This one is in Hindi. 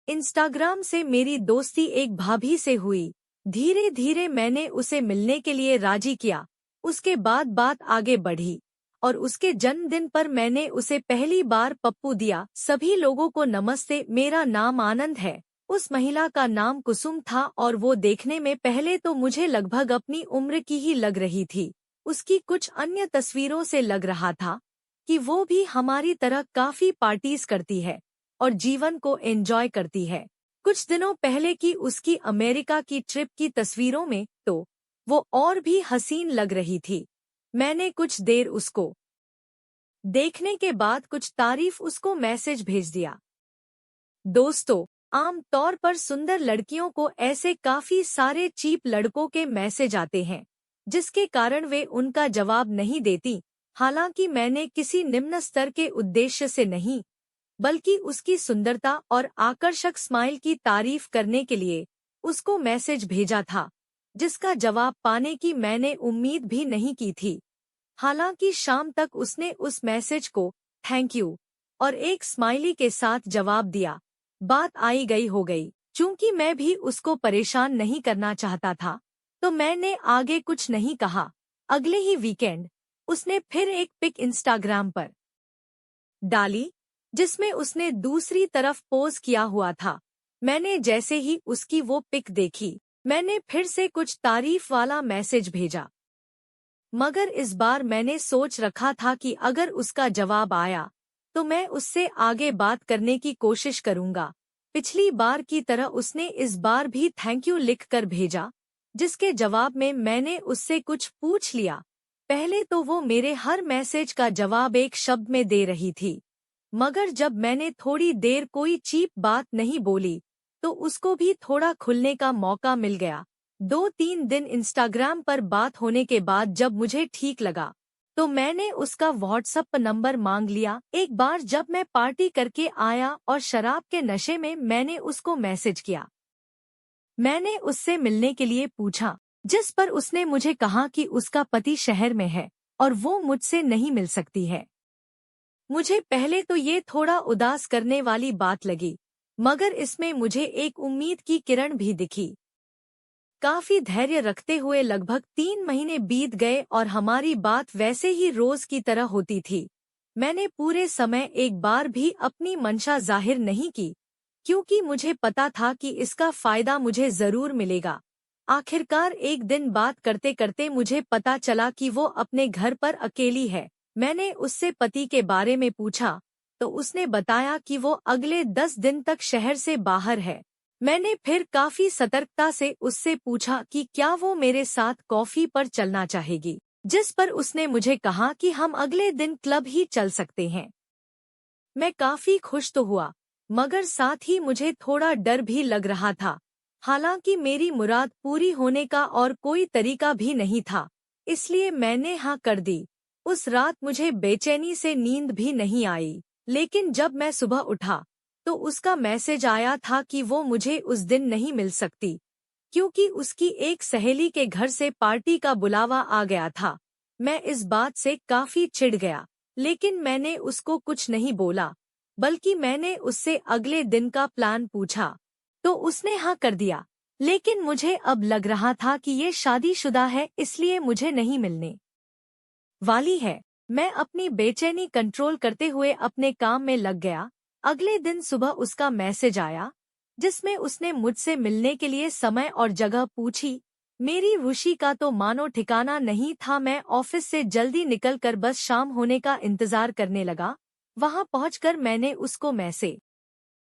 इंस्टाग्राम से मेरी दोस्ती एक भाभी से हुई। धीरे धीरे मैंने उसे मिलने के लिए राजी किया। उसके बाद बात आगे बढ़ी और उसके जन्मदिन पर मैंने उसे पहली बार पप्पू दिया। सभी लोगों को नमस्ते, मेरा नाम आनंद है। उस महिला का नाम कुसुम था और वो देखने में पहले तो मुझे लगभग अपनी उम्र की ही लग रही थी। उसकी कुछ अन्य तस्वीरों से लग रहा था कि वो भी हमारी तरह काफी पार्टीज करती है और जीवन को एंजॉय करती है। कुछ दिनों पहले की उसकी अमेरिका की ट्रिप की तस्वीरों में तो वो और भी हसीन लग रही थी। मैंने कुछ देर उसको देखने के बाद कुछ तारीफ उसको मैसेज भेज दिया। दोस्तों, आम तौर पर सुंदर लड़कियों को ऐसे काफी सारे चीप लड़कों के मैसेज आते हैं, जिसके कारण वे उनका जवाब नहीं देती। हालांकि मैंने किसी निम्न स्तर के उद्देश्य से नहीं, बल्कि उसकी सुंदरता और आकर्षक स्माइल की तारीफ करने के लिए उसको मैसेज भेजा था, जिसका जवाब पाने की मैंने उम्मीद भी नहीं की थी। हालांकि शाम तक उसने उस मैसेज को थैंक यू और एक स्माइली के साथ जवाब दिया। बात आई गई हो गई। चूंकि मैं भी उसको परेशान नहीं करना चाहता था, तो मैंने आगे कुछ नहीं कहा। अगले ही वीकेंड उसने फिर एक पिक इंस्टाग्राम पर डाली, जिसमें उसने दूसरी तरफ पोज किया हुआ था। मैंने जैसे ही उसकी वो पिक देखी, मैंने फिर से कुछ तारीफ वाला मैसेज भेजा। मगर इस बार मैंने सोच रखा था कि अगर उसका जवाब आया तो मैं उससे आगे बात करने की कोशिश करूंगा। पिछली बार की तरह उसने इस बार भी थैंक यू लिखकर भेजा, जिसके जवाब में मैंने उससे कुछ पूछ लिया। पहले तो वो मेरे हर मैसेज का जवाब एक शब्द में दे रही थी, मगर जब मैंने थोड़ी देर कोई चीप बात नहीं बोली तो उसको भी थोड़ा खुलने का मौका मिल गया। 2-3 दिन इंस्टाग्राम पर बात होने के बाद जब मुझे ठीक लगा तो मैंने उसका व्हाट्सएप नंबर मांग लिया। एक बार जब मैं पार्टी करके आया और शराब के नशे में मैंने उसको मैसेज किया। मैंने उससे मिलने के लिए पूछा, जिस पर उसने मुझे कहा कि उसका पति शहर में है और वो मुझसे नहीं मिल सकती है। मुझे पहले तो ये थोड़ा उदास करने वाली बात लगी, मगर इसमें मुझे एक उम्मीद की किरण भी दिखी। काफी धैर्य रखते हुए लगभग 3 महीने बीत गए और हमारी बात वैसे ही रोज की तरह होती थी। मैंने पूरे समय एक बार भी अपनी मंशा जाहिर नहीं की, क्योंकि मुझे पता था कि इसका फायदा मुझे जरूर मिलेगा। आखिरकार एक दिन बात करते करते मुझे पता चला कि वो अपने घर पर अकेली है। मैंने उससे पति के बारे में पूछा तो उसने बताया कि वो अगले 10 दिन तक शहर से बाहर है। मैंने फिर काफी सतर्कता से उससे पूछा कि क्या वो मेरे साथ कॉफी पर चलना चाहेगी, जिस पर उसने मुझे कहा कि हम अगले दिन क्लब ही चल सकते हैं। मैं काफी खुश तो हुआ, मगर साथ ही मुझे थोड़ा डर भी लग रहा था। हालांकि मेरी मुराद पूरी होने का और कोई तरीका भी नहीं था, इसलिए मैंने हाँ कर दी। उस रात मुझे बेचैनी से नींद भी नहीं आई, लेकिन जब मैं सुबह उठा तो उसका मैसेज आया था कि वो मुझे उस दिन नहीं मिल सकती, क्योंकि उसकी एक सहेली के घर से पार्टी का बुलावा आ गया था। मैं इस बात से काफी चिढ़ गया, लेकिन मैंने उसको कुछ नहीं बोला, बल्कि मैंने उससे अगले दिन का प्लान पूछा तो उसने हाँ कर दिया। लेकिन मुझे अब लग रहा था कि ये शादीशुदा है, इसलिए मुझे नहीं मिलने वाली है। मैं अपनी बेचैनी कंट्रोल करते हुए अपने काम में लग गया। अगले दिन सुबह उसका मैसेज आया, जिसमें उसने मुझसे मिलने के लिए समय और जगह पूछी। मेरी रुचि का तो मानो ठिकाना नहीं था। मैं ऑफिस से जल्दी निकलकर बस शाम होने का इंतजार करने लगा। वहां पहुंचकर मैंने उसको मैसेज